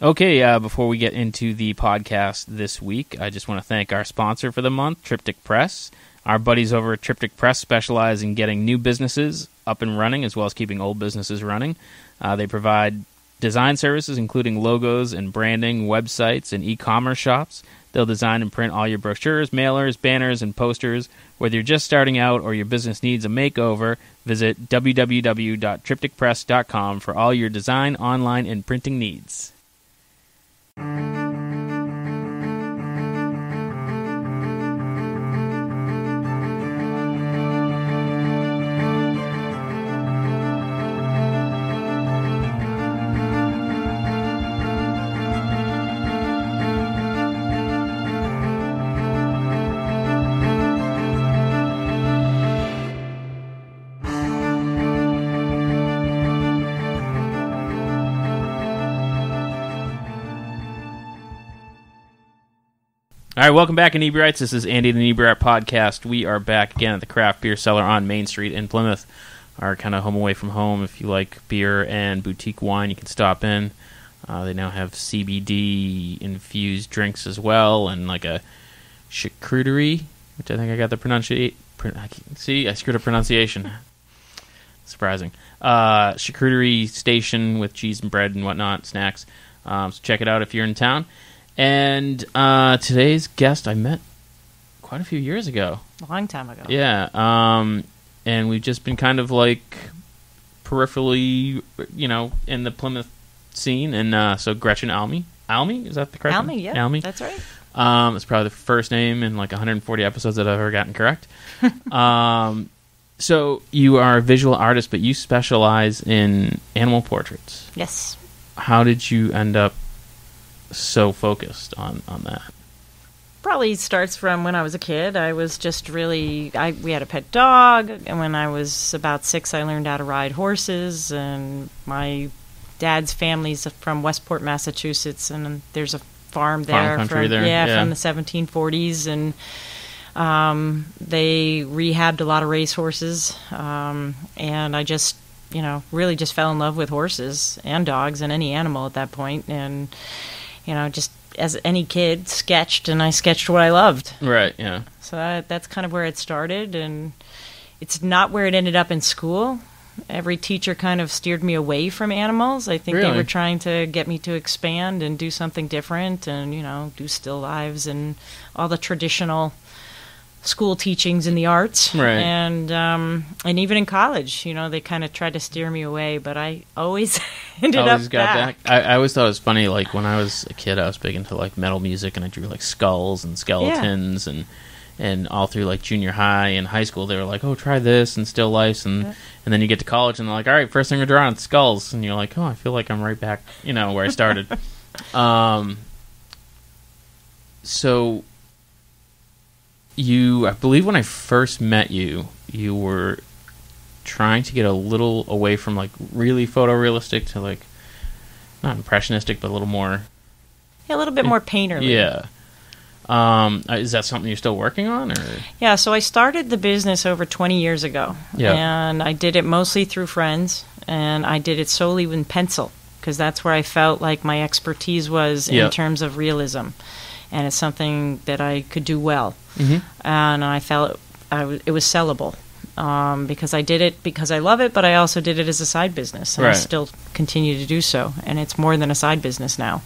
Okay, before we get into the podcast this week, I just want to thank our sponsor for the month, Triptych Press. Our buddies over at Triptych Press specialize in getting new businesses up and running, as well as keeping old businesses running. They provide design services, including logos and branding, websites, and e-commerce shops. They'll design and print all your brochures, mailers, banners, and posters. Whether you're just starting out or your business needs a makeover, visit www.triptychpress.com for all your design, online, and printing needs. All right, welcome back, Inebri-arts. This is Andy, the Inebri-art podcast. We are back again at the Craft Beer Cellar on Main Street in Plymouth, our kind of home away from home. If you like beer and boutique wine, you can stop in. They now have CBD-infused drinks as well, and like a charcuterie, which I think I got the pronunciation. See, I screwed up pronunciation. Surprising. Charcuterie station with cheese and bread and whatnot, snacks. So check it out if you're in town. And today's guest I met quite a few years ago. A long time ago. Yeah. And we've just been kind of like peripherally, in the Plymouth scene. And so Gretchen Almy. Almy? Is that the correct Almy, name? yeah. Almy. That's right. It's probably the first name in like 140 episodes that I've ever gotten correct. So you are a visual artist, but you specialize in animal portraits. Yes. How did you end up so focused on that? Probably starts from when I was a kid. I was just we had a pet dog, and when I was about 6, I learned how to ride horses, and my dad's family's from Westport, Massachusetts, and there's a farm there. Farm country there. From the 1740s, and they rehabbed a lot of race horses, and I just, really just fell in love with horses and dogs and any animal at that point, and just as any kid, sketched, and I sketched what I loved. Right, yeah. So that's kind of where it started, and it's not where it ended up in school. Every teacher kind of steered me away from animals. I think Really? They were trying to get me to expand and do something different and, do still lives and all the traditional school teachings in the arts. Right. And even in college, they kind of tried to steer me away, but I always ended up back. I always thought it was funny, like when I was a kid, I was big into like metal music, and I drew like skulls and skeletons, and all through like junior high and high school, they were like, oh, try this and still lifes, and then you get to college and they're like, all right, first thing we're drawing, skulls, and you're like, oh, I feel like I'm right back, where I started. So I believe when I first met you, you were trying to get a little away from like really photorealistic to like not impressionistic, but a little more. Yeah, a little bit more painterly. Yeah. Is that something you're still working on, or? Yeah, so I started the business over 20 years ago, and I did it mostly through friends, and I did it solely in pencil because that's where I felt like my expertise was in terms of realism, and it's something that I could do well. Mm-hmm. And I felt it was sellable because I did it because I love it, but I also did it as a side business, and I still continue to do so, and it's more than a side business now.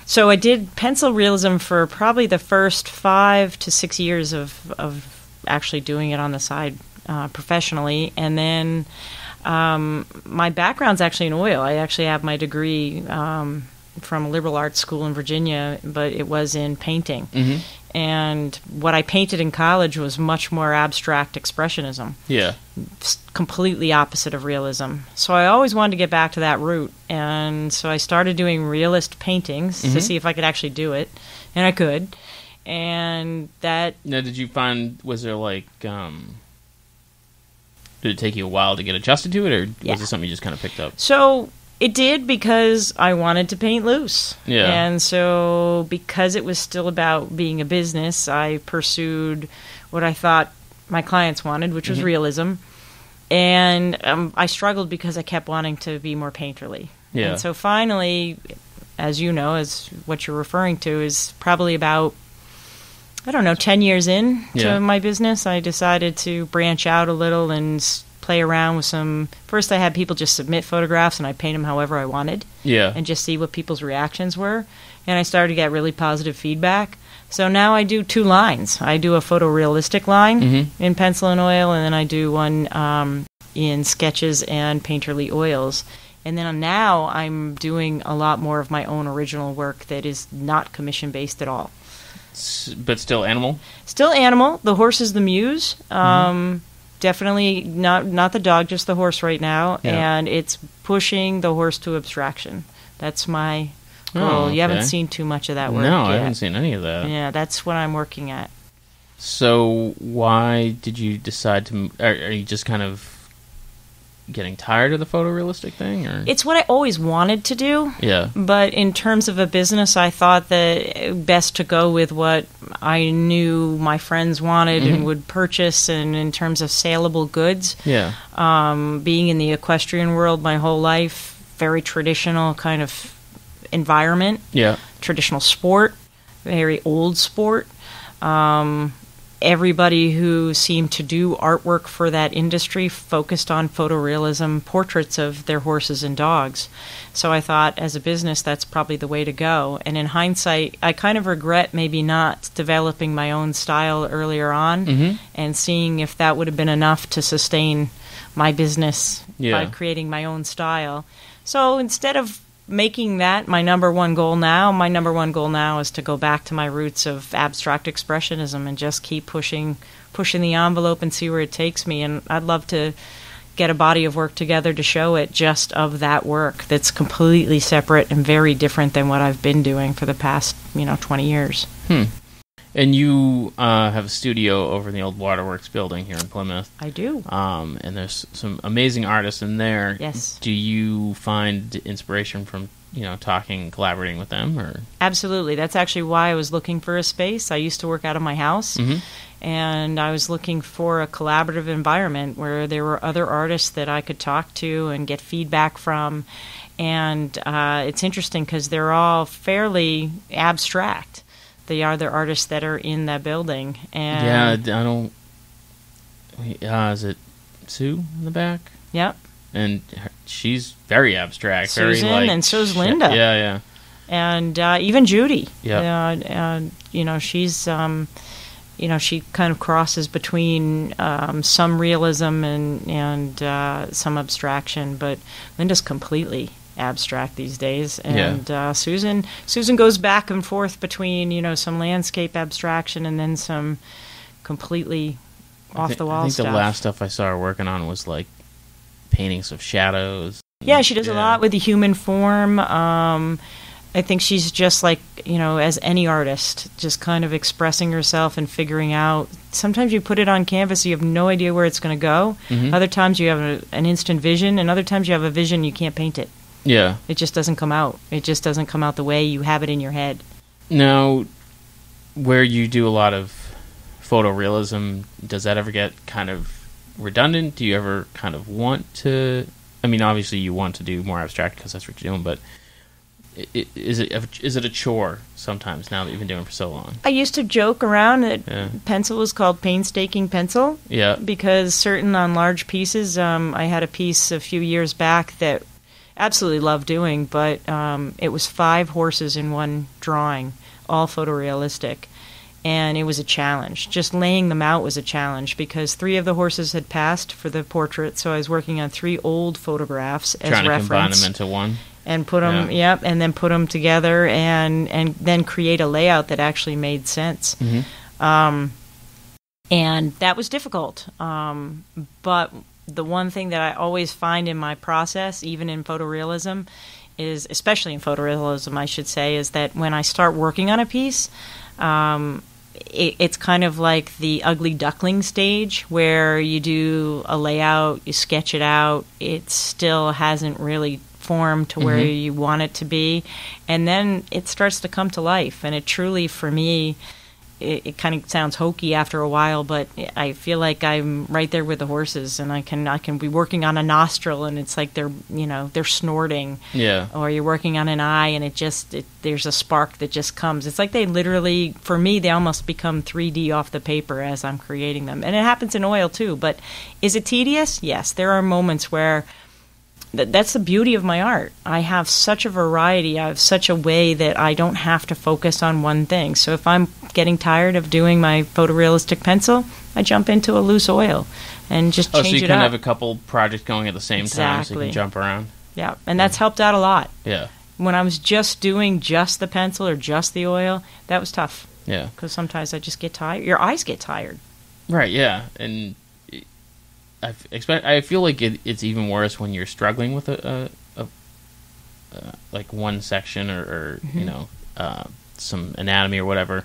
So I did pencil realism for probably the first 5 to 6 years of actually doing it on the side professionally, and then my background's actually in oil. I actually have my degree from a liberal arts school in Virginia, but it was in painting. Mm-hmm. And what I painted in college was much more abstract expressionism. Yeah. Completely opposite of realism. So I always wanted to get back to that root. And so I started doing realist paintings to see if I could actually do it. And I could. And that... Now, did you find, was there like... did it take you a while to get adjusted to it, or was it something you just kind of picked up? So... It did because I wanted to paint loose. Yeah. And so because it was still about being a business, I pursued what I thought my clients wanted, which was realism. And I struggled because I kept wanting to be more painterly. Yeah. And so finally, as you know, as what you're referring to, is probably about, 10 years in to my business, I decided to branch out a little and play around with some. First, I had people just submit photographs, and I paint them however I wanted, and just see what people's reactions were. And I started to get really positive feedback. So now I do 2 lines. I do a photorealistic line in pencil and oil, and then I do one in sketches and painterly oils. And then now I'm doing a lot more of my own original work that is not commission-based at all. But still animal? Still animal. The horse is the muse. Definitely not the dog, just the horse right now. Yeah. And it's pushing the horse to abstraction. That's my goal. Oh, okay. You haven't seen too much of that work No, yet. I haven't seen any of that. Yeah, that's what I'm working at. So why did you decide to... Are you just kind of getting tired of the photorealistic thing? Or? It's what I always wanted to do. Yeah. But in terms of a business, I thought that best to go with what I knew my friends wanted and would purchase, and in terms of saleable goods. Yeah. Being in the equestrian world my whole life, very traditional kind of environment. Yeah. Traditional sport, very old sport. Everybody who seemed to do artwork for that industry focused on photorealism portraits of their horses and dogs. So I thought, as a business, that's probably the way to go. And in hindsight, I kind of regret maybe not developing my own style earlier on and seeing if that would have been enough to sustain my business by creating my own style. So instead of making that my number one goal now is to go back to my roots of abstract expressionism and just keep pushing the envelope and see where it takes me. And I'd love to get a body of work together to show it just of that work that's completely separate and very different than what I've been doing for the past 20 years. And you have a studio over in the old Waterworks building here in Plymouth. I do. And there's some amazing artists in there. Yes. Do you find inspiration from, talking, collaborating with them? Or? Absolutely. That's actually why I was looking for a space. I used to work out of my house, and I was looking for a collaborative environment where there were other artists that I could talk to and get feedback from. And it's interesting because they're all fairly abstract. They are the artists that are in that building. And I don't... is it Sue in the back? Yep. And she's very abstract. Susan, very, and so's Linda. Yeah. And even Judy. Yeah. She's... she kind of crosses between some realism and some abstraction, but Linda's completely abstract these days, and Susan goes back and forth between some landscape abstraction and then some completely off the wall stuff. I think the last stuff I saw her working on was like paintings of shadows. Yeah, she does a lot with the human form. I think she's just like, as any artist, just kind of expressing herself and figuring out. Sometimes you put it on canvas, you have no idea where it's going to go. Other times you have an instant vision, and other times you have a vision, you can't paint it. Yeah. It just doesn't come out. It just doesn't come out the way you have it in your head. Now, where you do a lot of photorealism, does that ever get kind of redundant? Do you ever kind of want to... I mean, obviously you want to do more abstract because that's what you're doing, but is it a chore sometimes now that you've been doing it for so long? I used to joke around that pencil was called painstaking pencil. Yeah. Because on large pieces, I had a piece a few years back that absolutely loved doing, but it was 5 horses in one drawing, all photorealistic, and it was a challenge. Just laying them out was a challenge because 3 of the horses had passed for the portrait, so I was working on 3 old photographs as reference. Trying to combine them into one? And put them, and then put them together and then create a layout that actually made sense. And that was difficult. But the one thing that I always find in my process, even in photorealism, is, especially in photorealism, I should say, is that when I start working on a piece, it's kind of like the ugly duckling stage where you do a layout, you sketch it out, it still hasn't really formed to where you want it to be, and then it starts to come to life, and it truly, for me, it kind of sounds hokey after a while, but I feel like I'm right there with the horses, and I can be working on a nostril, and it's like they're snorting. Yeah. Or you're working on an eye, and there's a spark that just comes. It's like they literally, for me, they almost become 3D off the paper as I'm creating them. And it happens in oil too, but is it tedious? Yes. There are moments where that's the beauty of my art. I have such a variety. I have such a way that I don't have to focus on one thing. So if I'm getting tired of doing my photorealistic pencil, I jump into a loose oil and just change it up. Oh, so you can have a couple projects going at the same time, so you can jump around. Yeah, and that's helped out a lot. Yeah. When I was just doing just the pencil or just the oil, that was tough. Yeah. Because sometimes I just get tired. Your eyes get tired. Right, yeah. And I feel like it's even worse when you're struggling with like one section or some anatomy or whatever.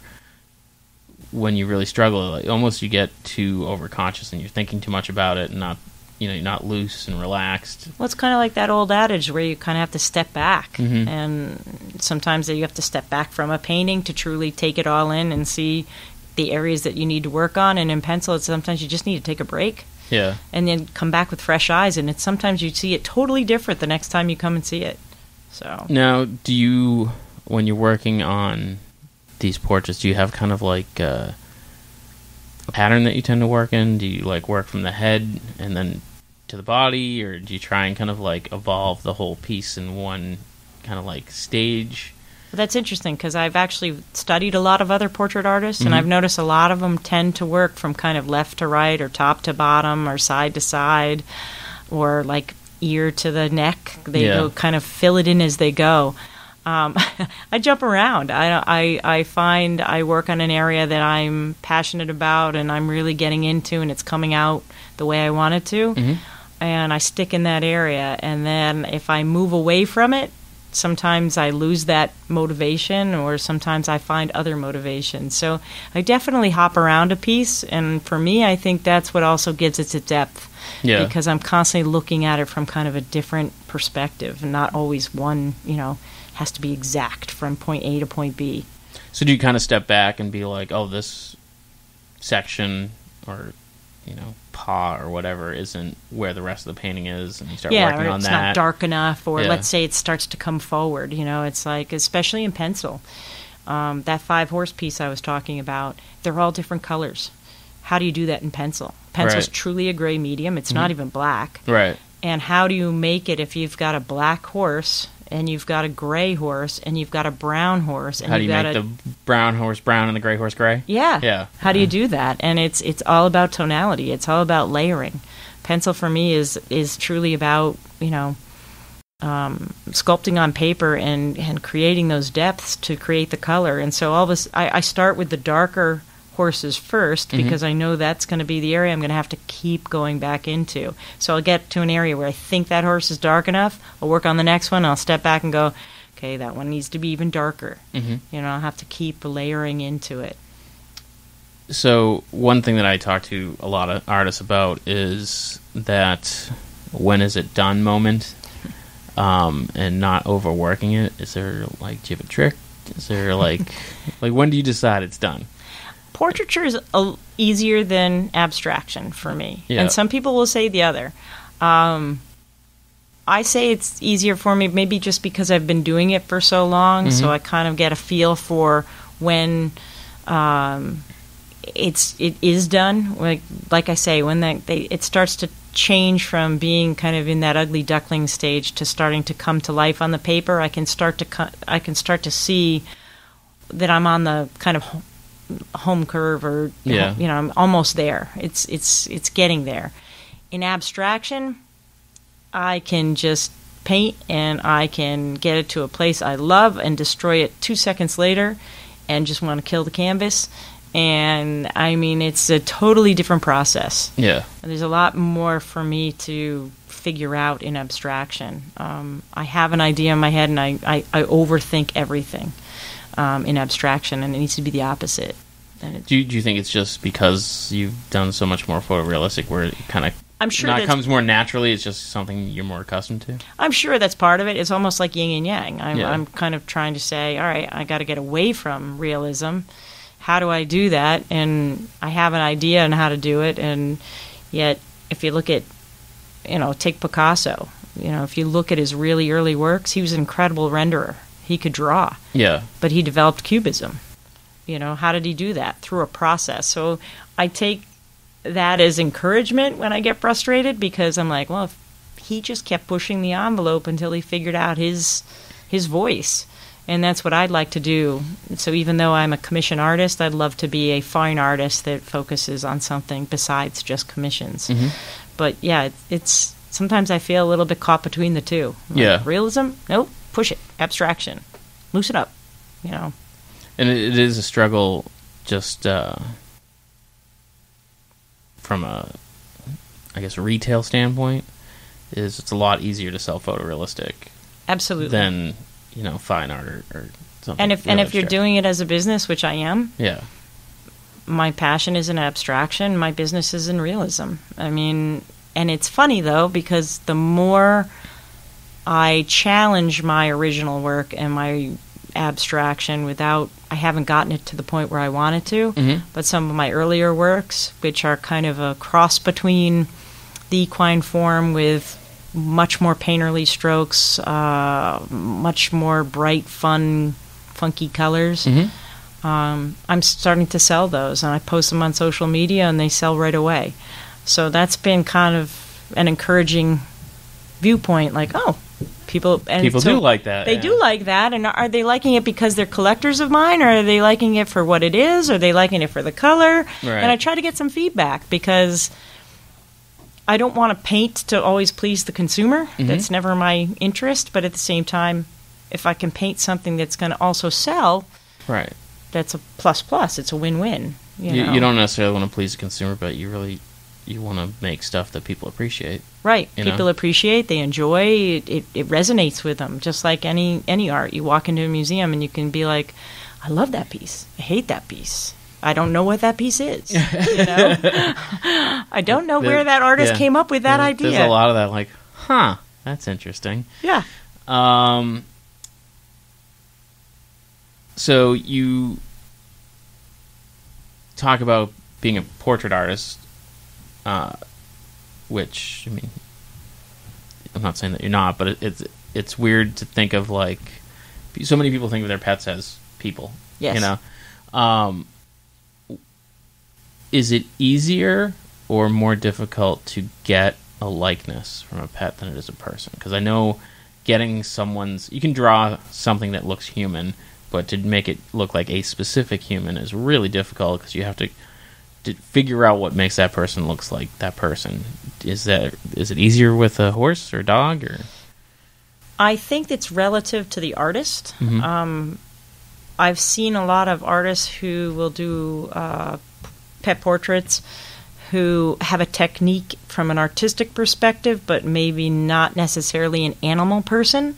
When you really struggle, like, almost you get too overconscious and you're thinking too much about it, and you're not loose and relaxed. Well, it's kind of like that old adage where you kind of have to step back, mm-hmm. and sometimes you have to step back from a painting to truly take it all in and see the areas that you need to work on. And in pencil, sometimes you just need to take a break. Yeah. And then come back with fresh eyes, and sometimes you see it totally different the next time you come and see it. So now, do you, when you're working on these portraits, do you have kind of like a pattern that you tend to work in? Do you like work from the head and then to the body, or do you try and kind of like evolve the whole piece in one kind of like stage? That's interesting, because I've actually studied a lot of other portrait artists, mm-hmm. and I've noticed a lot of them tend to work from kind of left to right or top to bottom or side to side or like ear to the neck. They go kind of fill it in as they go. I jump around. I find I work on an area that I'm passionate about and I'm really getting into, and it's coming out the way I want it to. Mm-hmm. And I stick in that area. And then if I move away from it, sometimes I lose that motivation, or sometimes I find other motivations. So I definitely hop around a piece, and for me, I think that's what also gives it its depth. Yeah. Because I'm constantly looking at it from kind of a different perspective, and not always one, has to be exact from point A to point B. So do you kind of step back and be like, oh, this section or paw or whatever isn't where the rest of the painting is, and you start working on that? Yeah, it's not dark enough, or let's say it starts to come forward. It's like, especially in pencil, that 5-horse piece I was talking about, they're all different colors. How do you do that in pencil? Pencil's truly a gray medium. It's not even black. Right. And how do you make it if you've got a black horse and you've got a gray horse and you've got a brown horse? And how do you make the brown horse brown and the gray horse gray? Yeah. Yeah. How do you do that? And it's all about tonality. It's all about layering. Pencil for me is truly about, sculpting on paper and creating those depths to create the color. And so all this, I start with the darker horses first, because I know that's going to be the area I'm going to have to keep going back into. So I'll get to an area where I think that horse is dark enough. I'll work on the next one. I'll step back and go, okay, that one needs to be even darker. I'll have to keep layering into it. So one thing that I talk to a lot of artists about is that when is it done moment, and not overworking it. Is there do you have a trick? Is there like when do you decide it's done? Portraiture is easier than abstraction for me. Yeah. And some people will say the other. I say it's easier for me maybe just because I've been doing it for so long, so I kind of get a feel for when it is done. Like I say, when it starts to change from being kind of in that ugly duckling stage to starting to come to life on the paper, I can start to see that I'm on the kind of home curve, or I'm almost there. It's getting there. In abstraction, I can just paint and I can get it to a place I love and destroy it 2 seconds later and just want to kill the canvas. And I mean, it's a totally different process. Yeah. And there's a lot more for me to figure out in abstraction. I have an idea in my head and I overthink everything. In abstraction, and it needs to be the opposite. Do you think it's just because you've done so much more photorealistic, where it kind of comes more naturally? It's just something you're more accustomed to. I'm sure that's part of it. It's almost like yin and yang. I'm kind of trying to say, all right, I got to get away from realism. how do I do that? And I have an idea on how to do it, and yet if you look at, take Picasso, if you look at his really early works, he was an incredible renderer. He could draw. Yeah. But he developed Cubism. How did he do that? Through a process. So I take that as encouragement when I get frustrated, because I'm like, well, if he just kept pushing the envelope until he figured out his voice. And that's what I'd like to do. So even though I'm a commission artist, I'd love to be a fine artist that focuses on something besides just commissions. Mm-hmm. But yeah, it's sometimes I feel a little bit caught between the two. Like, realism? Nope. Push it. Abstraction. Loosen up. And it is a struggle just from a, I guess, retail standpoint. It's a lot easier to sell photorealistic. Absolutely. Than, fine art or something. And if you're doing it as a business, which I am, my passion is in abstraction, my business is in realism. I mean, and it's funny, though, because the more I challenge my original work and my abstraction I haven't gotten it to the point where I wanted to, but some of my earlier works, which are kind of a cross between the equine form with much more painterly strokes, much more bright, fun, funky colors. I'm starting to sell those, and I post them on social media, and they sell right away. So that's been kind of an encouraging viewpoint, like, oh, people do like that. They do like that, and are they liking it because they're collectors of mine, or are they liking it for what it is, or are they liking it for the color? Right. And I try to get some feedback, because I don't want to paint to always please the consumer. That's never my interest. But at the same time, if I can paint something that's going to also sell, right, that's a plus. It's a win-win. You don't necessarily want to please the consumer, but you want to make stuff that people appreciate. Right. People appreciate, they enjoy, it resonates with them, just like any art. You walk into a museum and you can be like, I love that piece. I hate that piece. I don't know what that piece is. I don't know where that artist came up with that idea. There's a lot of that, like, that's interesting. Yeah. So you talk about being a portrait artist, which, I mean, I'm not saying that you're not, but it's weird to think of, like, so many people think of their pets as people. Yes. Is it easier or more difficult to get a likeness from a pet than it is a person? Because I know getting you can draw something that looks human, but to make it look like a specific human is really difficult, because you have to figure out what makes that person looks like that person. Is it easier with a horse or a dog? Or I think it's relative to the artist. I've seen a lot of artists who will do pet portraits who have a technique from an artistic perspective, but maybe not necessarily an animal person.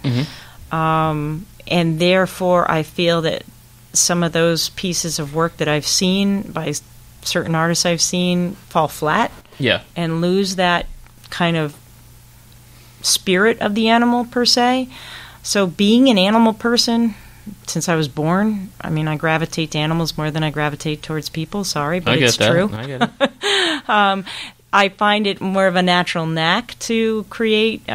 And therefore, I feel that some of those pieces of work that I've seen by certain artists I've seen fall flat and lose that kind of spirit of the animal, per se. So being an animal person, since I was born, I mean, I gravitate to animals more than I gravitate towards people. Sorry, but it's true. I get it. I find it more of a natural knack to create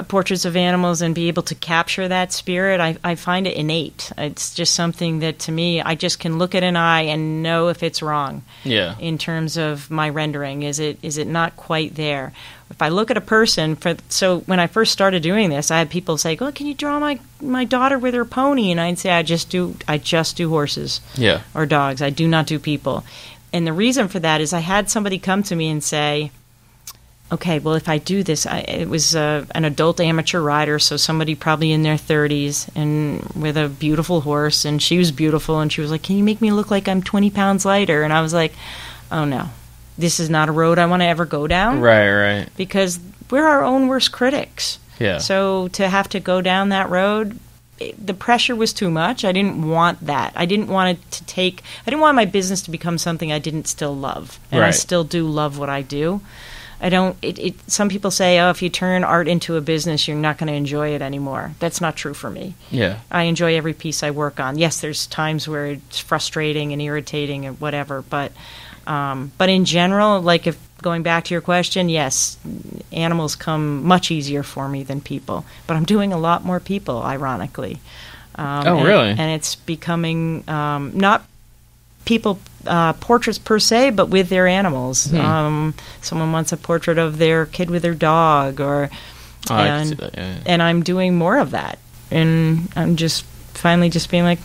portraits of animals and be able to capture that spirit. I find it innate. It's just something that, to me, I just can look at an eye and know if it's wrong. Yeah. In terms of my rendering, is it not quite there? If I look at a person, so when I first started doing this, I had people say, "Oh, can you draw my daughter with her pony?" And I'd say, I just do horses, or dogs. I do not do people. And the reason for that is I had somebody come to me and say, okay, well, if I do this, it was an adult amateur rider, so somebody probably in their 30s and with a beautiful horse, and she was beautiful, and she was like, can you make me look like I'm 20 pounds lighter? And I was like, oh, no, this is not a road I want to ever go down. Right. Because we're our own worst critics. Yeah. So to have to go down that road, the pressure was too much. I didn't want that. I didn't want my business to become something I didn't still love. And I still do love what I do. Some people say, oh, if you turn art into a business, you're not going to enjoy it anymore. That's not true for me. Yeah. I enjoy every piece I work on. Yes, there's times where it's frustrating and irritating and whatever, but in general, like if going back to your question, yes, animals come much easier for me than people. But I'm doing a lot more people, ironically. Really? And it's becoming not people portraits per se, but with their animals. Someone wants a portrait of their kid with their dog, I can see that, yeah. And I'm doing more of that. And I'm just finally just being like,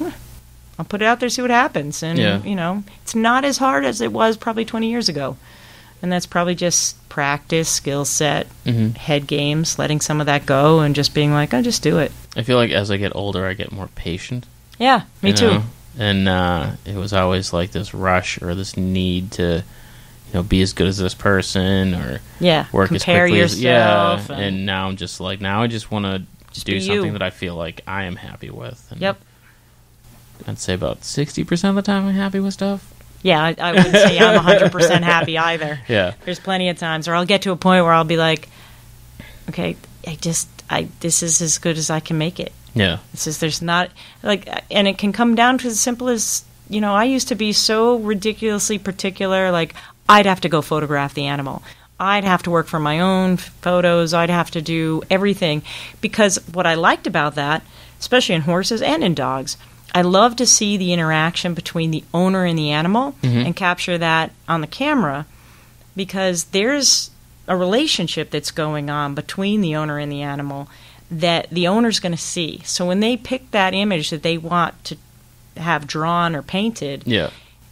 I'll put it out there, see what happens. And, it's not as hard as it was probably 20 years ago. And that's probably just practice, skill set, head games, letting some of that go and just being like, I'll just do it. I feel like as I get older, I get more patient. Yeah, me too. And it was always like this rush or this need to, be as good as this person or work as quickly as... Yeah, and now I'm just like, now I just want to do something that I feel like I am happy with. And I'd say about 60% of the time I'm happy with stuff. Yeah, I wouldn't say I'm 100% happy either. Yeah. There's plenty of times where I'll get to a point where I'll be like, okay, this is as good as I can make it. Yeah. There's not, like, and it can come down to as simple as, I used to be so ridiculously particular, like, I'd have to go photograph the animal. I'd have to work for my own photos. I'd have to do everything. Because what I liked about that, especially in horses and in dogs, I love to see the interaction between the owner and the animal and capture that on the camera, because there's a relationship that's going on between the owner and the animal that the owner's going to see. So when they pick that image that they want to have drawn or painted,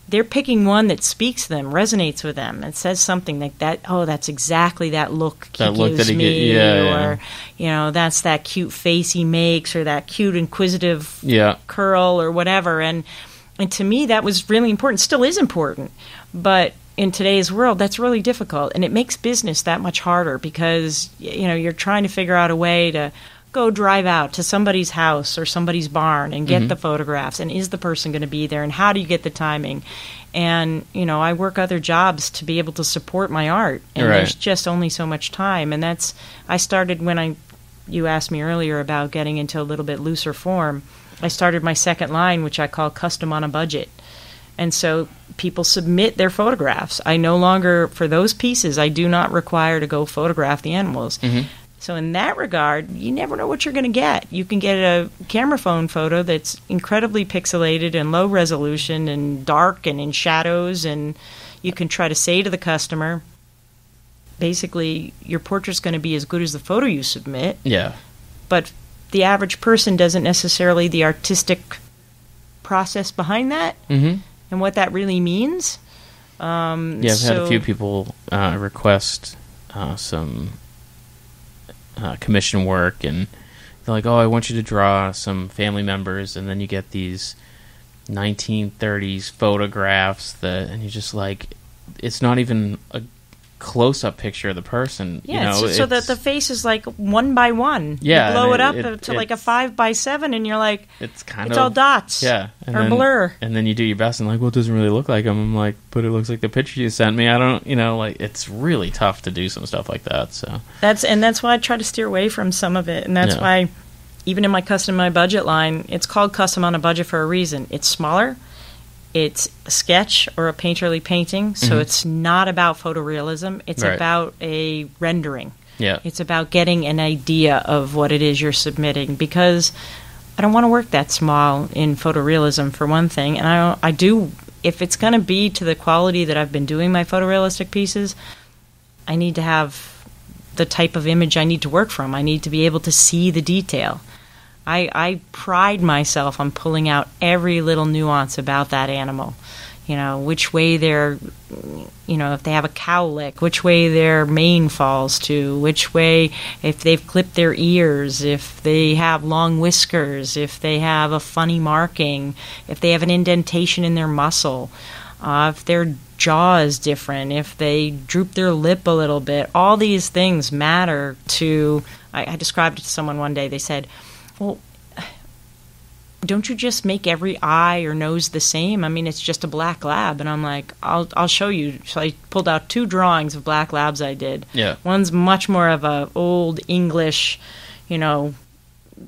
they're picking one that speaks to them, resonates with them, and says something like that. Oh, that's exactly that look he gives me, or that's that cute face he makes, or that cute inquisitive curl, or whatever. And to me, that was really important. Still is important, but in today's world, that's really difficult, and it makes business that much harder because you're trying to figure out a way to go drive out to somebody's house or somebody's barn and get the photographs, and is the person going to be there, and how do you get the timing? And I work other jobs to be able to support my art, and there's just only so much time. And I started when you asked me earlier about getting into a little bit looser form. I started my second line, which I call Custom on a Budget. And so people submit their photographs. I no longer, for those pieces, I do not require to go photograph the animals. So in that regard, you never know what you're going to get. You can get a camera phone photo that's incredibly pixelated and low resolution and dark and in shadows, and you can try to say to the customer, basically, your portrait's going to be as good as the photo you submit. Yeah. But the average person doesn't necessarily the artistic process behind that and what that really means. I've had a few people request some commission work, and they're like, oh, I want you to draw some family members, and then you get these 1930s photographs and you're just like, it's not even a close-up picture of the person. So that the face is like 1 by 1. Yeah, you blow it up to like a 5 by 7, and you're like, it's all dots. Yeah, or blur. And then you do your best, and like, well, it doesn't really look like them. I'm like, but it looks like the picture you sent me. I don't, it's really tough to do some stuff like that. So that's why I try to steer away from some of it, and that's why even in my Custom My Budget line, it's called Custom on a Budget for a reason. It's smaller. It's a sketch or a painterly painting, so it's not about photorealism. It's about a rendering. Yeah. It's about getting an idea of what it is you're submitting, because I don't want to work that small in photorealism, for one thing. And I do, if it's going to be to the quality that I've been doing my photorealistic pieces, I need to have the type of image I need to work from. I need to be able to see the detail. I pride myself on pulling out every little nuance about that animal. Which way they're, if they have a cowlick, which way their mane falls to, which way, if they've clipped their ears, if they have long whiskers, if they have a funny marking, if they have an indentation in their muscle, if their jaw is different, if they droop their lip a little bit. All these things matter to, I described it to someone one day. They said, well, don't you just make every eye or nose the same? I mean, it's just a black lab. And I'm like, I'll show you. So I pulled out 2 drawings of black labs I did. Yeah. One's much more of a old English,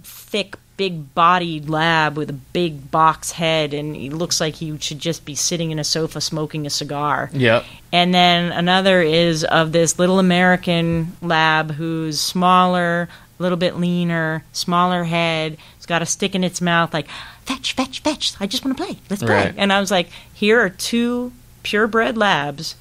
thick, big-bodied lab with a big box head, and he looks like he should just be sitting in a sofa smoking a cigar. Yep. And then another is of this little American lab who's smaller, a little bit leaner, smaller head. It's got a stick in its mouth like, fetch, fetch, fetch. I just want to play. Let's play. Right. And I was like, here are 2 purebred labs.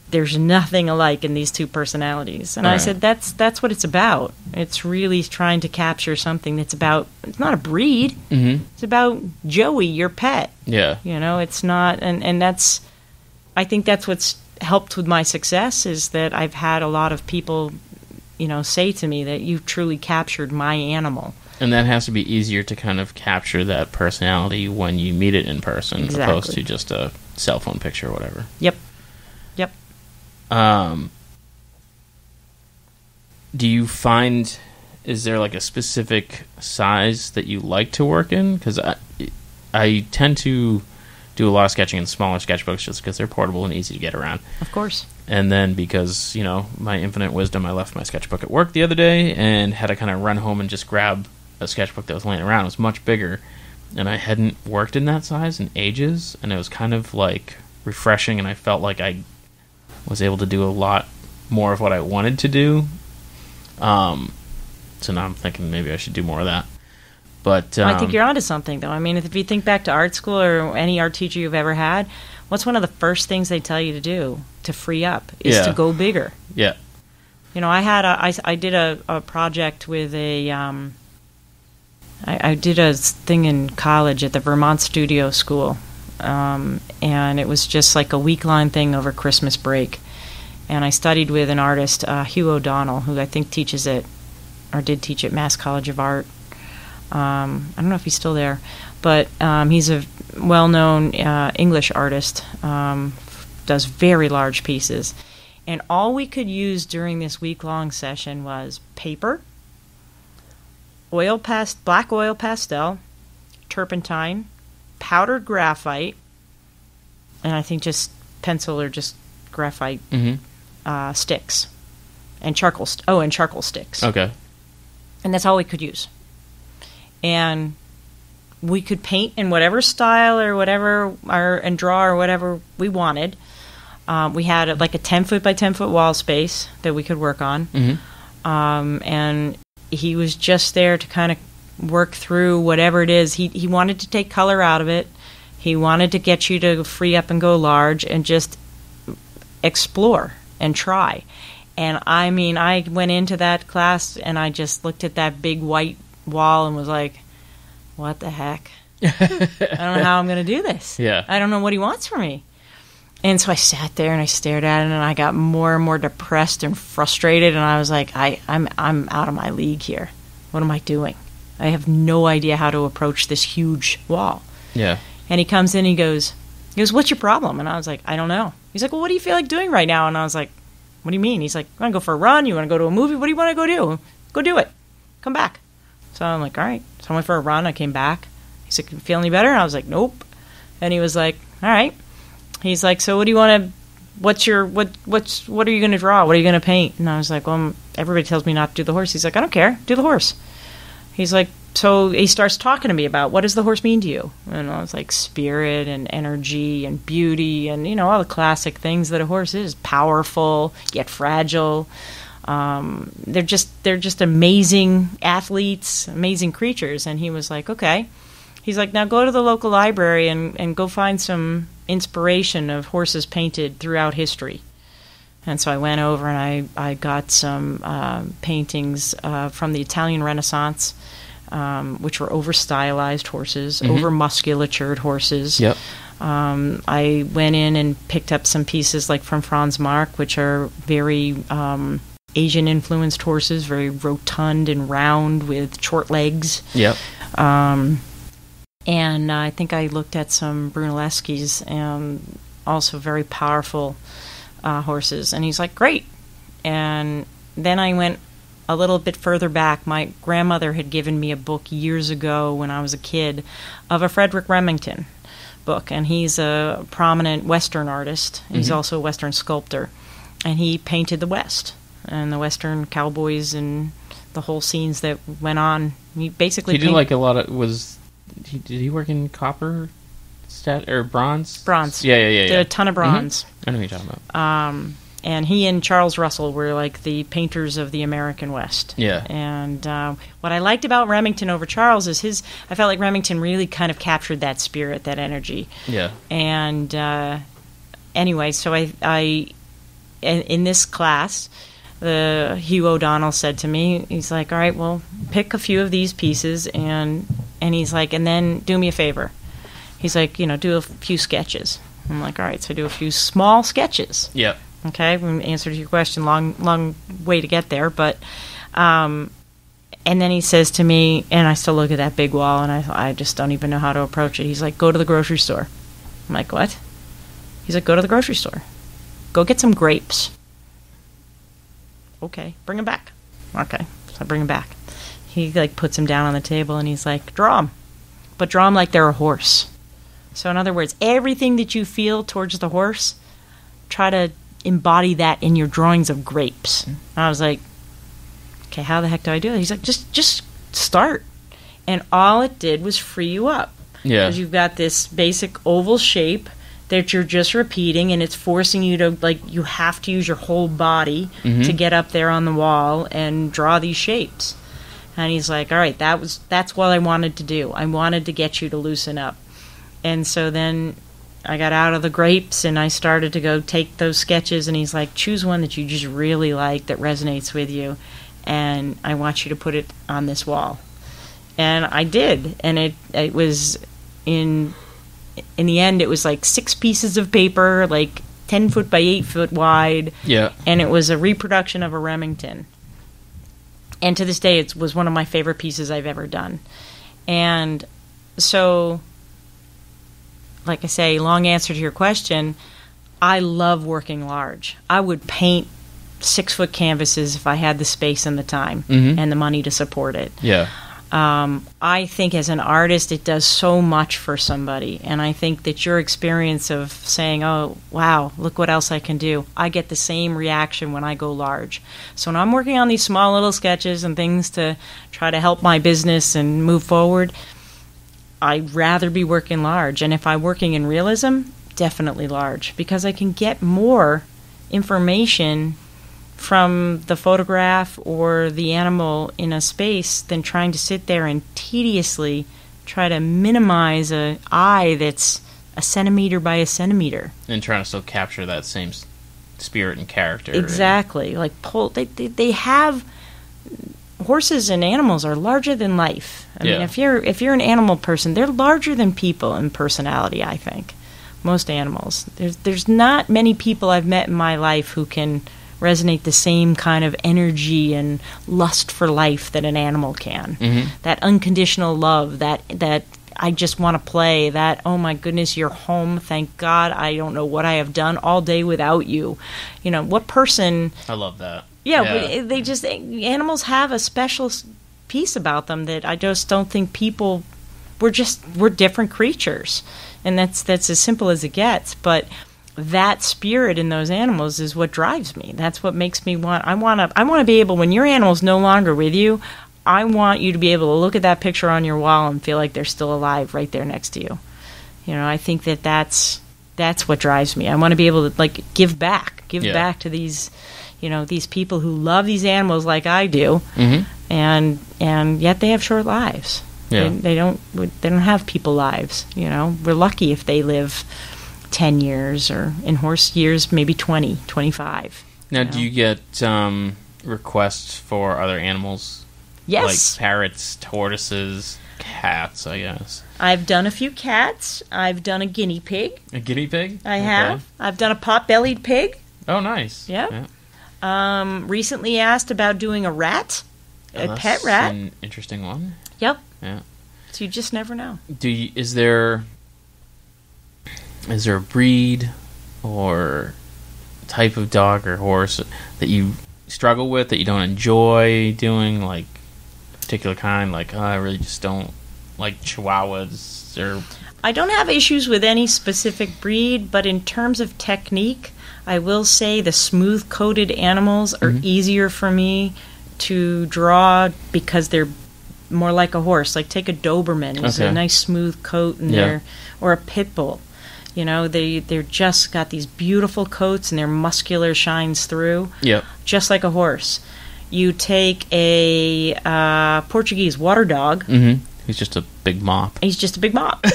There's nothing alike in these 2 personalities. And I said, that's what it's about. It's really trying to capture something that's about, it's not a breed. Mm-hmm. It's about Joey, your pet. Yeah. It's not, and that's, I think that's what's helped with my success, is that I've had a lot of people, say to me that you've truly captured my animal. And that has to be easier to kind of capture that personality when you meet it in person, opposed to just a cell phone picture or whatever. Yep. Do you find, is there like a specific size that you like to work in? Because I tend to do a lot of sketching in smaller sketchbooks just because they're portable and easy to get around. Of course. And then because, my infinite wisdom, I left my sketchbook at work the other day and had to kind of run home and just grab a sketchbook that was laying around. It was much bigger, and I hadn't worked in that size in ages, and it was kind of like refreshing, and I felt like I was able to do a lot more of what I wanted to do. So now I'm thinking maybe I should do more of that. But I think you're onto something, though. I mean, if you think back to art school or any art teacher you've ever had, what's one of the first things they tell you to do to free up is to go bigger. Yeah. I did a project with I did a thing in college at the Vermont Studio School, and it was just like a week-long thing over Christmas break. And I studied with an artist, Hugh O'Donnell, who I think teaches at, or did teach at Mass College of Art. I don't know if he's still there, but he's a well-known English artist, does very large pieces. And all we could use during this week-long session was paper, black oil pastel, turpentine, powdered graphite, and I think just pencil or just graphite sticks, and charcoal sticks. Okay. And that's all we could use. And we could paint in whatever style or whatever, and draw or whatever we wanted. We had like a 10-foot by 10-foot wall space that we could work on. And he was just there to kind of work through whatever it is. He wanted to take color out of it. He wanted to get you to free up and go large and just explore and try. And I mean, I went into that class and I just looked at that big white wall and was like, what the heck? I don't know how I'm going to do this. Yeah. I don't know what he wants from me. And so I sat there and I stared at it, and I got more and more depressed and frustrated, and I was like, I'm out of my league here. What am I doing? I have no idea how to approach this huge wall. Yeah. And he comes in and he goes, what's your problem? And I was like, I don't know. He's like, well, what do you feel like doing right now? And I was like, what do you mean? He's like, you want to go for a run? You want to go to a movie? What do you want to go do? Go do it. Come back. So I'm like, all right. So I went for a run. I came back. He's like, you feel any better? And I was like, nope. And he was like, all right. He's like, so what do you want to, what are you going to draw? What are you going to paint? And I was like, well, everybody tells me not to do the horse. He's like, I don't care. Do the horse. He's like, so he starts talking to me about, what does the horse mean to you? And I was like, spirit and energy and beauty and, all the classic things that a horse is. Powerful, yet fragile. They're just amazing athletes, amazing creatures. And he was like, okay. He's like, now go to the local library and go find some inspiration of horses painted throughout history. And so I went over and I got some paintings from the Italian Renaissance, which were over-stylized horses, over-musculatured horses. Yep. I went in and picked up some pieces like from Franz Marc, which are very Asian-influenced horses, very rotund and round with short legs. Yep. And I think I looked at some Brunelleschi's, also very powerful horses. And he's like, great. And then I went a little bit further back, my grandmother had given me a book years ago when I was a kid of a Frederick Remington book, and he's a prominent Western artist. He's also a Western sculptor, and he painted the West and the Western cowboys and the whole scenes that went on. He basically did like a lot of did he work in copper or bronze? Bronze. Yeah. Did a ton of bronze. I know what you're talking about. And he and Charles Russell were like the painters of the American West. Yeah. And what I liked about Remington over Charles is I felt like Remington really kind of captured that spirit, that energy. Yeah. And anyway, so I in this class, Hugh O'Donnell said to me, he's like, all right, well, pick a few of these pieces, and he's like, and then do me a favor. He's like, do a few sketches. I'm like, all right, so I do a few small sketches. Yeah. Okay, answer to your question, long way to get there, but, and then he says to me, and I still look at that big wall, and I just don't even know how to approach it. He's like, go to the grocery store. I'm like, what? He's like, go to the grocery store. Go get some grapes. Okay, bring them back. Okay, so I bring them back. He like puts them down on the table, and he's like, draw them, but draw them like they're a horse. So in other words, everything that you feel towards the horse, try to embody that in your drawings of grapes. And I was like, okay, how the heck do I do it? He's like, just start. And all it did was free you up. Yeah. Because you've got this basic oval shape that you're just repeating, and it's forcing you to, like, you have to use your whole body to get up there on the wall and draw these shapes. And he's like, all right, that's what I wanted to do. I wanted to get you to loosen up. And so then I got out of the grapes, and I started to go take those sketches, and he's like, choose one that you just really like, that resonates with you, and I want you to put it on this wall. And I did, and it was, in the end, it was like 6 pieces of paper, like 10 foot by 8 foot wide, and it was a reproduction of a Remington. And to this day, it was one of my favorite pieces I've ever done. And so, like I say, long answer to your question, I love working large. I would paint 6-foot canvases if I had the space and the time and the money to support it. Yeah. I think as an artist, it does so much for somebody. And I think that your experience of saying, oh, wow, look what else I can do, I get the same reaction when I go large. So when I'm working on these small little sketches and things to try to help my business and move forward, I'd rather be working large. And if I'm working in realism, definitely large, because I can get more information from the photograph or the animal in a space than trying to sit there and tediously try to minimize an eye that's a centimeter by a centimeter. And trying to still capture that same spirit and character. Exactly. Like they have... Horses and animals are larger than life. I mean, if you're an animal person, they're larger than people in personality, I think. Most animals. There's not many people I've met in my life who can resonate the same kind of energy and lust for life that an animal can. That unconditional love, that I just want to play, that, oh my goodness, you're home, thank God, I don't know what I have done all day without you. What person... I love that. Yeah, but animals have a special piece about them that I just don't think people, we're different creatures. And that's as simple as it gets. But that spirit in those animals is what drives me. That's what makes me I want to be able, when your animal's no longer with you, I want you to be able to look at that picture on your wall and feel like they're still alive right there next to you. I think that's what drives me. I want to be able to, like, give back to these... these people who love these animals like I do, and yet they have short lives. Yeah. They don't have people lives. We're lucky if they live 10 years, or in horse years maybe 20, 25. Now, do you get requests for other animals? Yes. Like parrots, tortoises, cats, I guess. I've done a few cats. I've done a guinea pig. A guinea pig? I have. I've done a pot-bellied pig. Oh, nice. Yeah. Recently asked about doing a rat, a pet rat. An interesting one. Yep. Yeah. So you just never know. Is there a breed or type of dog or horse that you struggle with, that you don't enjoy doing, like a particular kind? Like, I really just don't like Chihuahuas, or... I don't have issues with any specific breed, but in terms of technique, I will say the smooth-coated animals are easier for me to draw because they're more like a horse. Like, take a Doberman. It's a nice smooth coat in there, or a pit bull. You know, they're just got these beautiful coats, and their muscular shines through, just like a horse. You take a Portuguese water dog. He's just a big mop. He's just a big mop.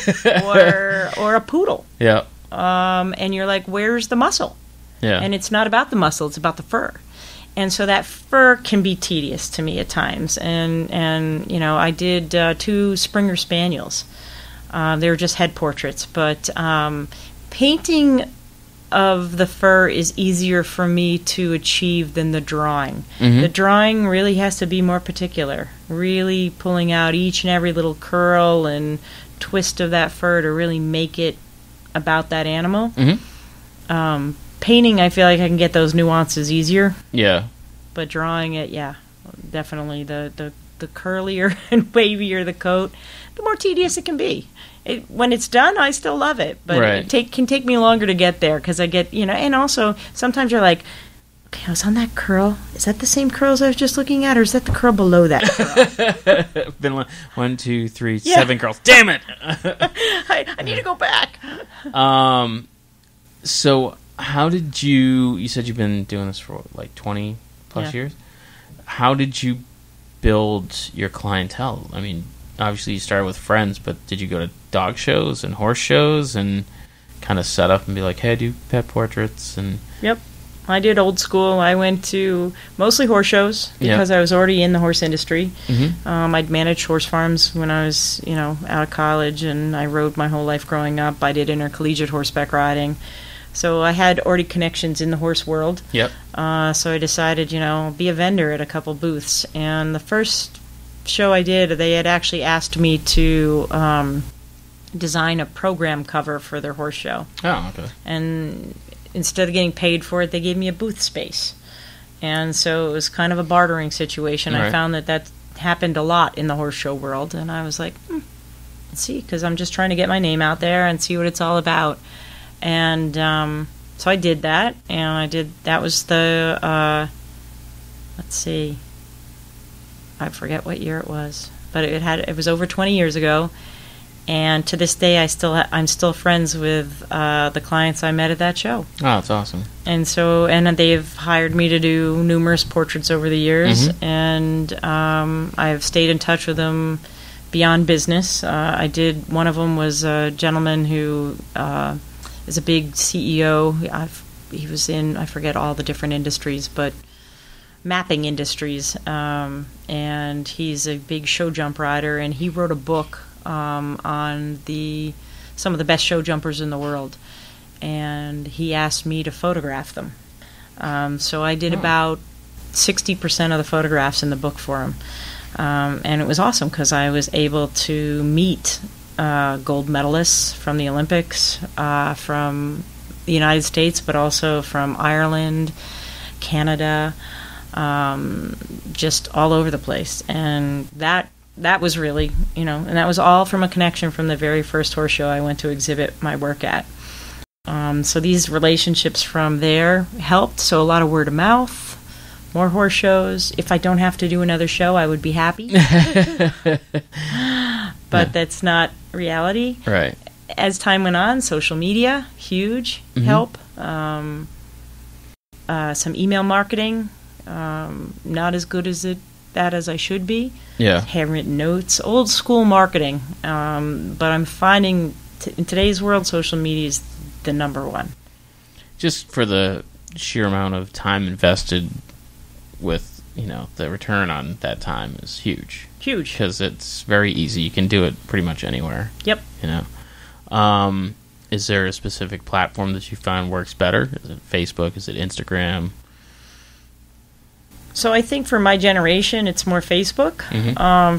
or a poodle. Yeah. And you're like, where's the muscle? Yeah. And it's not about the muscle, it's about the fur. And so that fur can be tedious to me at times. And you know, I did 2 Springer Spaniels. They were just head portraits. But painting of the fur is easier for me to achieve than the drawing. The drawing really has to be more particular, really pulling out each and every little curl and twist of that fur to really make it about that animal. Painting, I feel like I can get those nuances easier. Yeah. But drawing it, definitely the curlier and wavier the coat, the more tedious it can be. When it's done, I still love it, but it can take me longer to get there because I get, you know, and also sometimes you're like, okay, I was on that curl. Is that the same curls I was just looking at, or is that the curl below that curl? Been 1, 2, 3, 7 curls. Damn it! I need to go back. So how did you said you've been doing this for like 20 plus years? How did you build your clientele? I mean, obviously you started with friends, but did you go to dog shows and horse shows and kind of set up and be like, hey, I do pet portraits? And Yep. I did old school. I went to mostly horse shows because I was already in the horse industry. I'd managed horse farms when I was, you know, out of college, and I rode my whole life growing up. I did intercollegiate horseback riding. So I had already connections in the horse world. So I decided, you know, be a vendor at a couple booths. And the first show I did, they had actually asked me to design a program cover for their horse show. Oh, okay. And instead of getting paid for it, they gave me a booth space. And so it was kind of a bartering situation. I found that happened a lot in the horse show world. And I was like, let's see, because I'm just trying to get my name out there and see what it's all about. And so I did that. And that was the, let's see, I forget what year it was. But it was over 20 years ago. And to this day, I'm still friends with the clients I met at that show. Oh, that's awesome. And they've hired me to do numerous portraits over the years, and I've stayed in touch with them beyond business. One of them was a gentleman who is a big CEO. He was in, I forget all the different industries, but mapping industries, and he's a big show jump rider, and he wrote a book on some of the best show jumpers in the world, and he asked me to photograph them. So I did about 60% of the photographs in the book for him, and it was awesome because I was able to meet gold medalists from the Olympics, from the United States, but also from Ireland, Canada, just all over the place, and that was really, you know, and that was all from a connection from the very first horse show I went to exhibit my work at. So these relationships from there helped. So a lot of word of mouth, more horse shows. If I don't have to do another show, I would be happy. But that's not reality. Right. As time went on, social media, huge help. Some email marketing, not as good as as I should be. Handwritten notes, old school marketing. But I'm finding in today's world, social media is the number one. Just for the sheer amount of time invested with, you know, the return on that time is huge. Huge. Because it's very easy. You can do it pretty much anywhere. Yep. You know. Is there a specific platform that you find works better? Is it Facebook? Is it Instagram? So I think for my generation, it's more Facebook.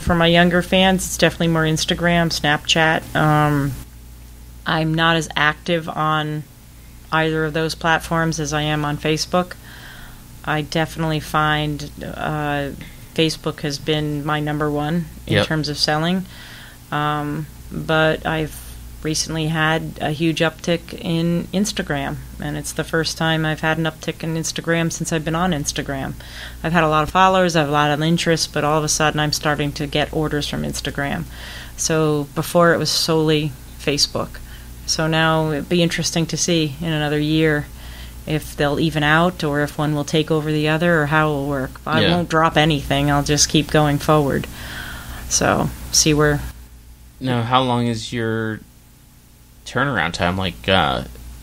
For my younger fans, it's definitely more Instagram, Snapchat. I'm not as active on either of those platforms as I am on Facebook. I definitely find Facebook has been my number one in terms of selling. But I've recently had a huge uptick in Instagram, and it's the first time I've had an uptick in Instagram since I've been on Instagram. I've had a lot of followers, I have a lot of interest, but all of a sudden I'm starting to get orders from Instagram. So before it was solely Facebook. So now it'd be interesting to see in another year if they'll even out or if one will take over the other or how it will work. I won't drop anything. I'll just keep going forward. So see where... Now, how long is your turnaround time? Like,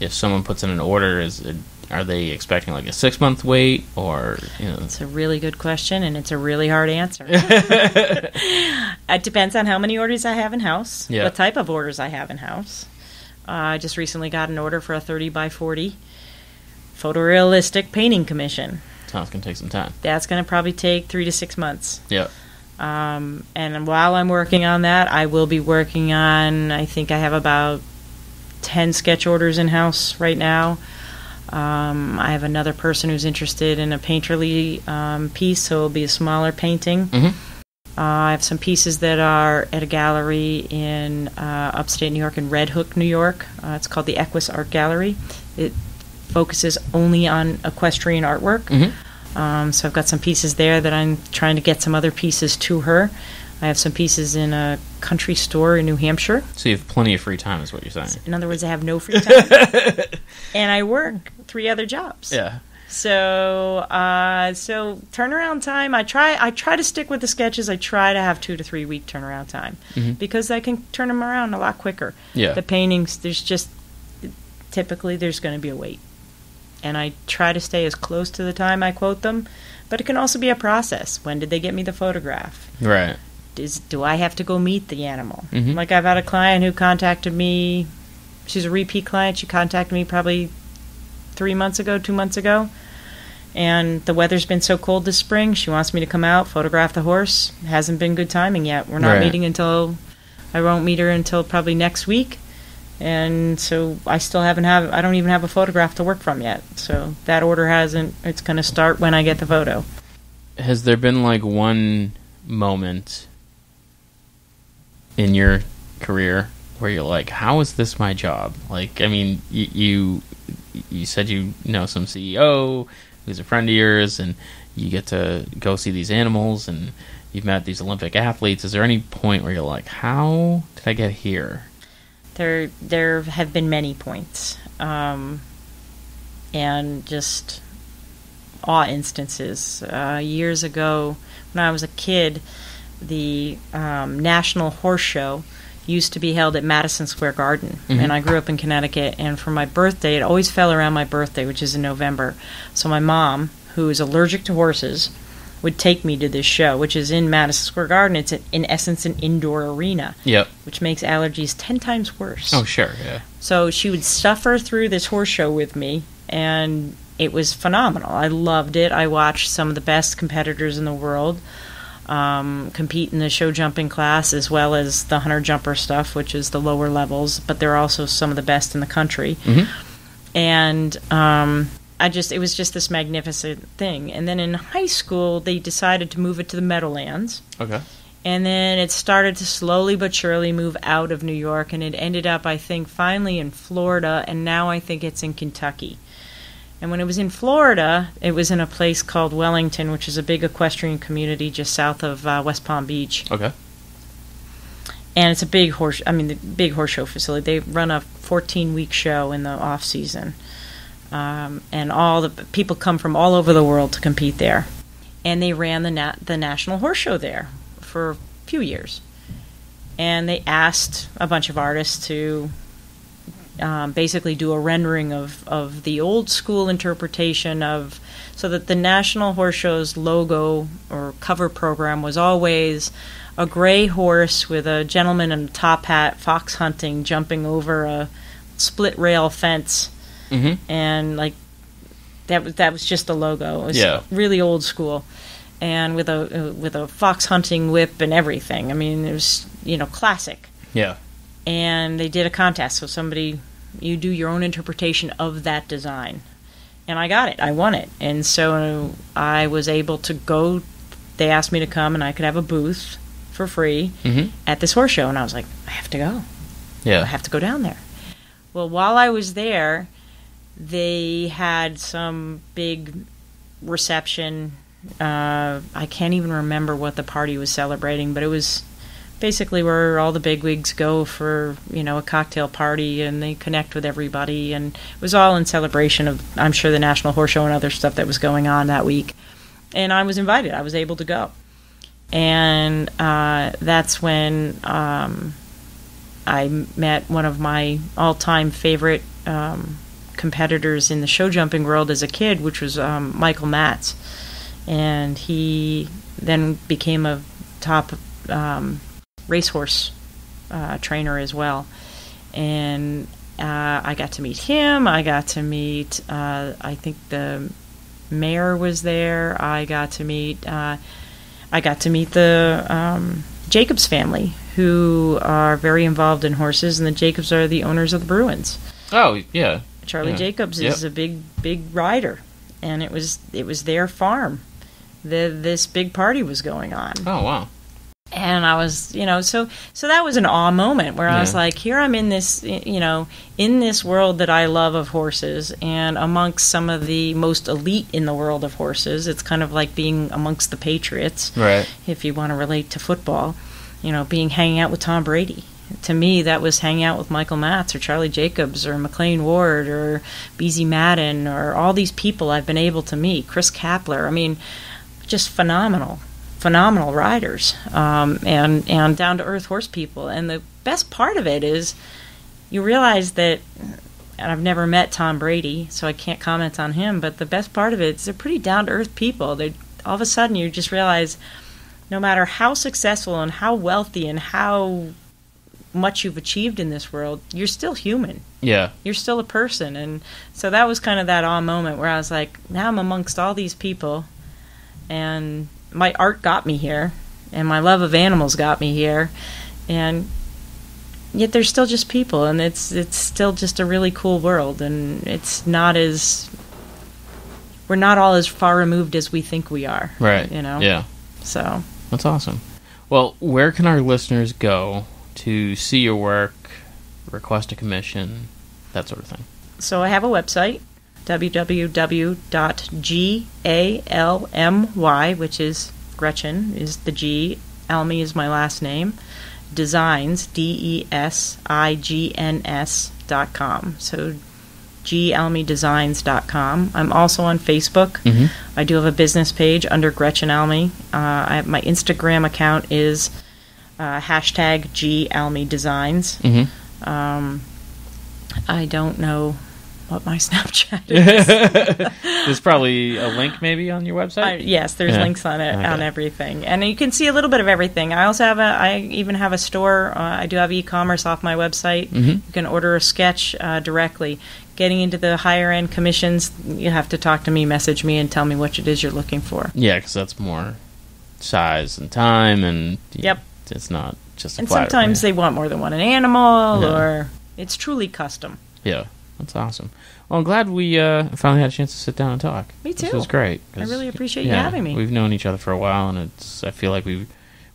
if someone puts in an order, are they expecting like a 6-month wait, or It's a really good question, and it's a really hard answer. It depends on how many orders I have in house, what type of orders I have in house. I just recently got an order for a 30 by 40 photorealistic painting commission. So it's going to take some time. That's going to probably take 3 to 6 months. Yeah. And while I'm working on that, I will be working on, I think I have about 10 sketch orders in-house right now. I have another person who's interested in a painterly piece, so it'll be a smaller painting. Mm-hmm. I have some pieces that are at a gallery in upstate New York, in Red Hook, New York. It's called the Equus Art Gallery. It focuses only on equestrian artwork. Mm-hmm. So I've got some pieces there that I'm trying to get some other pieces to her. I have some pieces in a country store in New Hampshire. So you have plenty of free time, is what you're saying. In other words, I have no free time. And I work 3 other jobs. Yeah. So turnaround time, I try to stick with the sketches. I try to have 2 to 3 week turnaround time because I can turn them around a lot quicker. Yeah. The paintings, typically there's going to be a wait. And I try to stay as close to the time I quote them, but it can also be a process. When did they get me the photograph? Right. Do I have to go meet the animal? Mm-hmm. Like, I've had a client who contacted me. She's a repeat client. She contacted me probably 2 months ago. And the weather's been so cold this spring, she wants me to come out, photograph the horse. It hasn't been good timing yet. We're not meeting I won't meet her until probably next week. And so I don't even have a photograph to work from yet. So that order it's going to start when I get the photo. Has there been like one moment in your career where you're like, how is this my job? Like, I mean, you said you know some CEO who's a friend of yours, and you get to go see these animals, and you've met these Olympic athletes. Is there any point where you're like, how did I get here? There have been many points, and just awe instances. Years ago, when I was a kid, the National Horse Show used to be held at Madison Square Garden, and I grew up in Connecticut, and for my birthday, it always fell around my birthday, which is in November. So my mom, who is allergic to horses, would take me to this show, which is in Madison Square Garden. It's, in essence, an indoor arena, which makes allergies 10 times worse. Oh, sure, yeah. So she would suffer through this horse show with me, and it was phenomenal. I loved it. I watched some of the best competitors in the world compete in the show jumping class, as well as the hunter jumper stuff, which is the lower levels, but they're also some of the best in the country. And it was just this magnificent thing. And then in high school, they decided to move it to the Meadowlands. Okay. And then it started to slowly but surely move out of New York, and it ended up, I think, finally in Florida, and now I think it's in Kentucky. And when it was in Florida, it was in a place called Wellington, which is a big equestrian community just south of West Palm Beach. Okay. And it's a big big horse show facility. They run a 14-week show in the off season. And all the people come from all over the world to compete there. And they ran the National Horse Show there for a few years. And they asked a bunch of artists to basically do a rendering of the old school interpretation so that the National Horse Show's logo or cover program was always a gray horse with a gentleman in a top hat, fox hunting, jumping over a split rail fence. And like that was just the logo. It was really old school, and with a fox hunting whip and everything. I mean, it was classic. Yeah. And they did a contest, so you do your own interpretation of that design, And I got it. I won it. And so I was able to go. They asked me to come, and I could have a booth for free at this horse show. And I was like, I have to go. Yeah. I have to go down there. Well, while I was there, they had some big reception. I can't even remember what the party was celebrating, but it was basically where all the bigwigs go for, a cocktail party, and they connect with everybody. And it was all in celebration of, I'm sure, the National Horse Show and other stuff that was going on that week. And I was invited. I was able to go. And that's when I met one of my all-time favorite competitors in the show jumping world as a kid, which was Michael Matz. And he then became a top racehorse trainer as well. And I got to meet him. I got to meet, I think the mayor was there. I got to meet the Jacobs family, who are very involved in horses, and the Jacobs are the owners of the Bruins. Oh, yeah. Charlie Jacobs is a big rider, and it was their farm. This big party was going on. Oh, wow. And I was, so that was an awe moment where I was like, here I'm in this, in this world that I love of horses, and amongst some of the most elite in the world of horses. It's kind of like being amongst the Patriots, right? If you want to relate to football, hanging out with Tom Brady. To me, that was hanging out with Michael Matz or Charlie Jacobs or McLean Ward or BZ Madden or all these people I've been able to meet. Chris Kapler. I mean, just phenomenal riders, and down-to-earth horse people. And the best part of it is you realize that, and I've never met Tom Brady, so I can't comment on him, but the best part of it is they're pretty down-to-earth people. All of a sudden you just realize no matter how successful and how wealthy and how much you've achieved in this world, you're still human. Yeah. You're still a person. And so that was kind of that awe moment where I was like, now I'm amongst all these people, and my art got me here, and my love of animals got me here, and yet they're still just people, and it's still just a really cool world, and we're not all as far removed as we think we are. Right. Yeah. So that's awesome. Well, where can our listeners go to see your work, request a commission, that sort of thing? So I have a website, www.galmy, which is Gretchen is the G, Almy is my last name, designs, DESIGNS.com. So galmydesigns.com. I'm also on Facebook. I do have a business page under Gretchen Almy. My Instagram account is hashtag #GAlmyDesigns. I don't know what my Snapchat is. There's probably a link maybe on your website? Yes, there's links on it, on everything. And you can see a little bit of everything. I even have a store. I do have e-commerce off my website. You can order a sketch directly. Getting into the higher end commissions, you have to talk to me, message me, and tell me what it is you're looking for. Yeah, because that's more size and time, and it's not just a And flat sometimes they want more than one animal, or it's truly custom. Yeah. That's awesome. Well, I'm glad we finally had a chance to sit down and talk. Me too. This was great. I really appreciate you having me. We've known each other for a while, and I feel like we've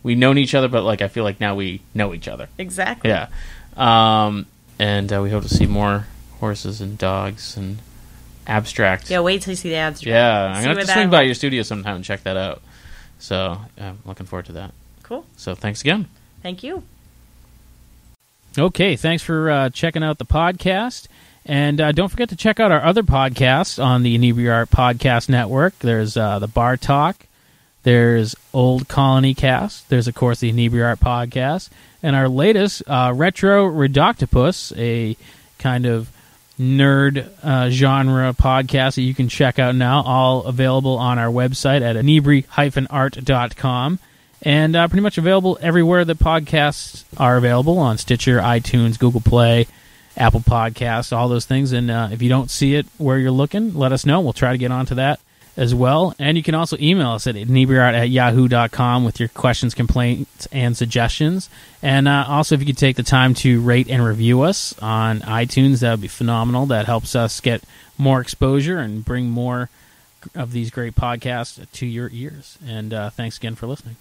known each other, but I feel like now we know each other. Exactly. Yeah. And we hope to see more horses and dogs and abstract. Yeah, wait till you see the abstract. Yeah, I'm going to have to swing by your studio sometime and check that out. So I'm looking forward to that. Cool. So thanks again. Thank you. Okay, thanks for checking out the podcast. And don't forget to check out our other podcasts on the Inebri-art Podcast Network. There's the Bar Talk. There's Old Colony Cast. There's, of course, the Inebri-art Podcast. And our latest, Retro Redoctopus, a kind of nerd genre podcast that you can check out now, all available on our website at inebri-art.com. And pretty much available everywhere that podcasts are available, on Stitcher, iTunes, Google Play, Apple Podcasts, all those things. And if you don't see it where you're looking, let us know. We'll try to get onto that as well. And you can also email us at inebri-art@yahoo.com with your questions, complaints, and suggestions. And also, if you could take the time to rate and review us on iTunes, that would be phenomenal. That helps us get more exposure and bring more of these great podcasts to your ears. And thanks again for listening.